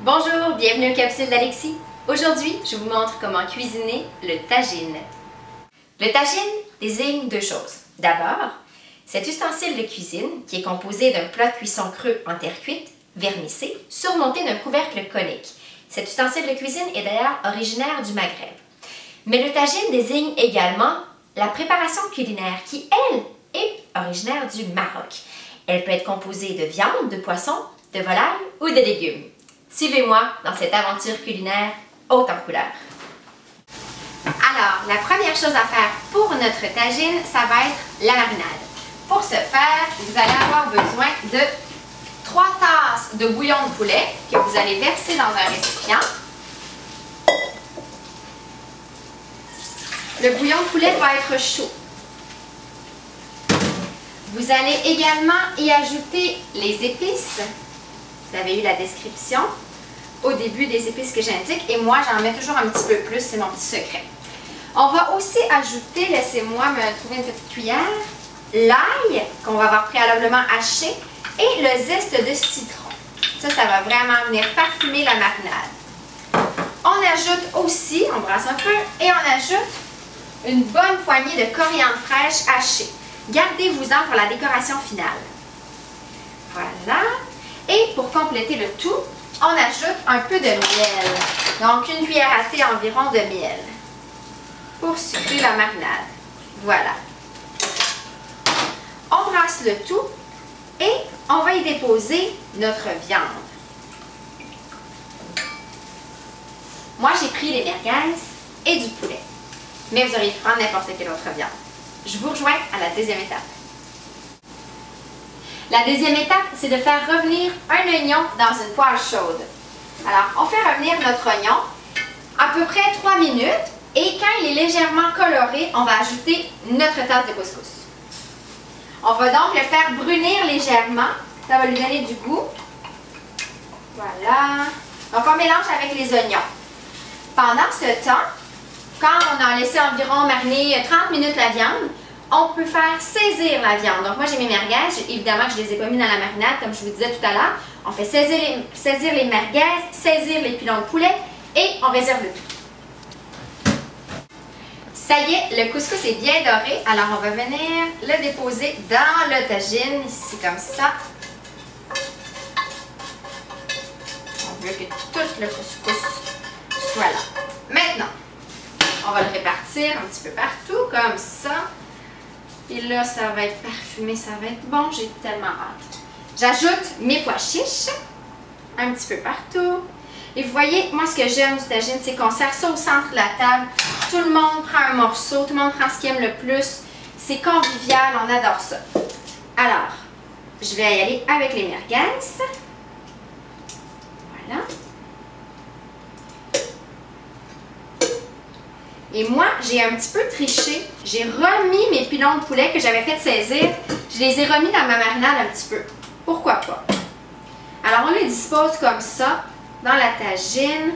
Bonjour, bienvenue aux capsules d'Alexis. Aujourd'hui, je vous montre comment cuisiner le tagine. Le tagine désigne deux choses. D'abord, cet ustensile de cuisine qui est composé d'un plat de cuisson creux en terre cuite, vernissé, surmonté d'un couvercle conique. Cet ustensile de cuisine est d'ailleurs originaire du Maghreb. Mais le tagine désigne également la préparation culinaire qui, elle, est originaire du Maroc. Elle peut être composée de viande, de poisson, de volaille ou de légumes. Suivez-moi dans cette aventure culinaire haute en couleurs. Alors, la première chose à faire pour notre tagine, ça va être la marinade. Pour ce faire, vous allez avoir besoin de 3 tasses de bouillon de poulet que vous allez verser dans un récipient. Le bouillon de poulet va être chaud. Vous allez également y ajouter les épices. Vous avez eu la description au début des épices que j'indique et moi j'en mets toujours un petit peu plus, c'est mon petit secret. On va aussi ajouter, laissez-moi me trouver une petite cuillère, l'ail qu'on va avoir préalablement haché et le zeste de citron. Ça va vraiment venir parfumer la marinade. On ajoute aussi, on brasse un peu et on ajoute une bonne poignée de coriandre fraîche hachée. Gardez-vous-en pour la décoration finale. Voilà. Et pour compléter le tout, on ajoute un peu de miel. Donc, une cuillère à thé environ de miel pour sucrer la marinade. Voilà. On brasse le tout et on va y déposer notre viande. Moi, j'ai pris les merguez et du poulet. Mais vous auriez pu prendre n'importe quelle autre viande. Je vous rejoins à la deuxième étape. La deuxième étape, c'est de faire revenir un oignon dans une poêle chaude. Alors, on fait revenir notre oignon à peu près 3 minutes et quand il est légèrement coloré, on va ajouter notre tasse de couscous. On va donc le faire brunir légèrement. Ça va lui donner du goût. Voilà. Donc, on mélange avec les oignons. Pendant ce temps, quand on a laissé environ mariner 30 minutes la viande, on peut faire saisir la viande. Donc moi j'ai mes merguez, évidemment que je ne les ai pas mis dans la marinade comme je vous disais tout à l'heure. On fait saisir les merguez, saisir les pilons de poulet et on réserve le tout. Ça y est, le couscous est bien doré, alors on va venir le déposer dans le tagine, ici comme ça. On veut que tout le couscous soit là. Maintenant, on va le répartir un petit peu partout, comme ça. Et là, ça va être parfumé, ça va être bon. J'ai tellement hâte. J'ajoute mes pois chiches, un petit peu partout. Et vous voyez, moi, ce que j'aime du tagine, c'est qu'on sert ça au centre de la table. Tout le monde prend un morceau, tout le monde prend ce qu'il aime le plus. C'est convivial, on adore ça. Alors, je vais y aller avec les merguez. Voilà. Et moi, j'ai un petit peu triché. J'ai remis mes pilons de poulet que j'avais fait saisir. Je les ai remis dans ma marinade un petit peu. Pourquoi pas? Alors, on les dispose comme ça, dans la tagine.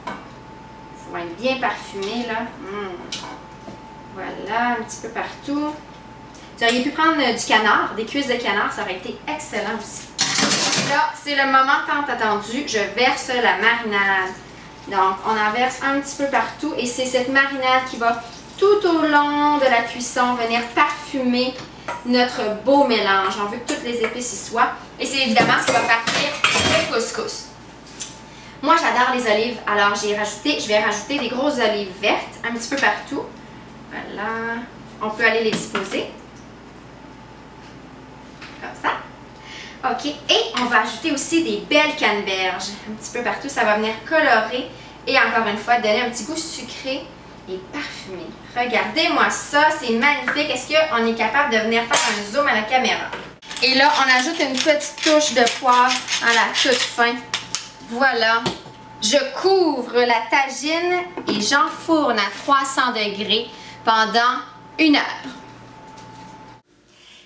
Ça va être bien parfumé, là. Voilà, un petit peu partout. Vous auriez pu prendre du canard, des cuisses de canard. Ça aurait été excellent aussi. Là, c'est le moment tant attendu. Je verse la marinade. Donc, on en verse un petit peu partout et c'est cette marinade qui va tout au long de la cuisson venir parfumer notre beau mélange. On veut que toutes les épices y soient et c'est évidemment ce qui va partir le couscous. Moi, j'adore les olives, alors je vais rajouter des grosses olives vertes un petit peu partout. Voilà. On peut aller les disposer. Comme ça. OK, et on va ajouter aussi des belles canneberges. Un petit peu partout, ça va venir colorer et encore une fois, donner un petit goût sucré et parfumé. Regardez-moi ça, c'est magnifique. Est-ce qu'on est capable de venir faire un zoom à la caméra? Et là, on ajoute une petite touche de poivre à la toute fin. Voilà. Je couvre la tagine et j'enfourne à 300 degrés pendant 1 heure.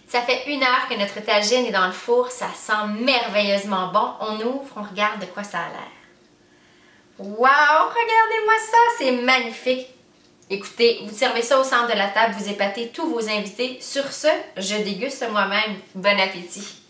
Ça fait 1 heure que notre tagine est dans le four, ça sent merveilleusement bon. On ouvre, on regarde de quoi ça a l'air. Wow! Regardez-moi ça, c'est magnifique. Écoutez, vous servez ça au centre de la table, vous épatez tous vos invités. Sur ce, je déguste moi-même. Bon appétit!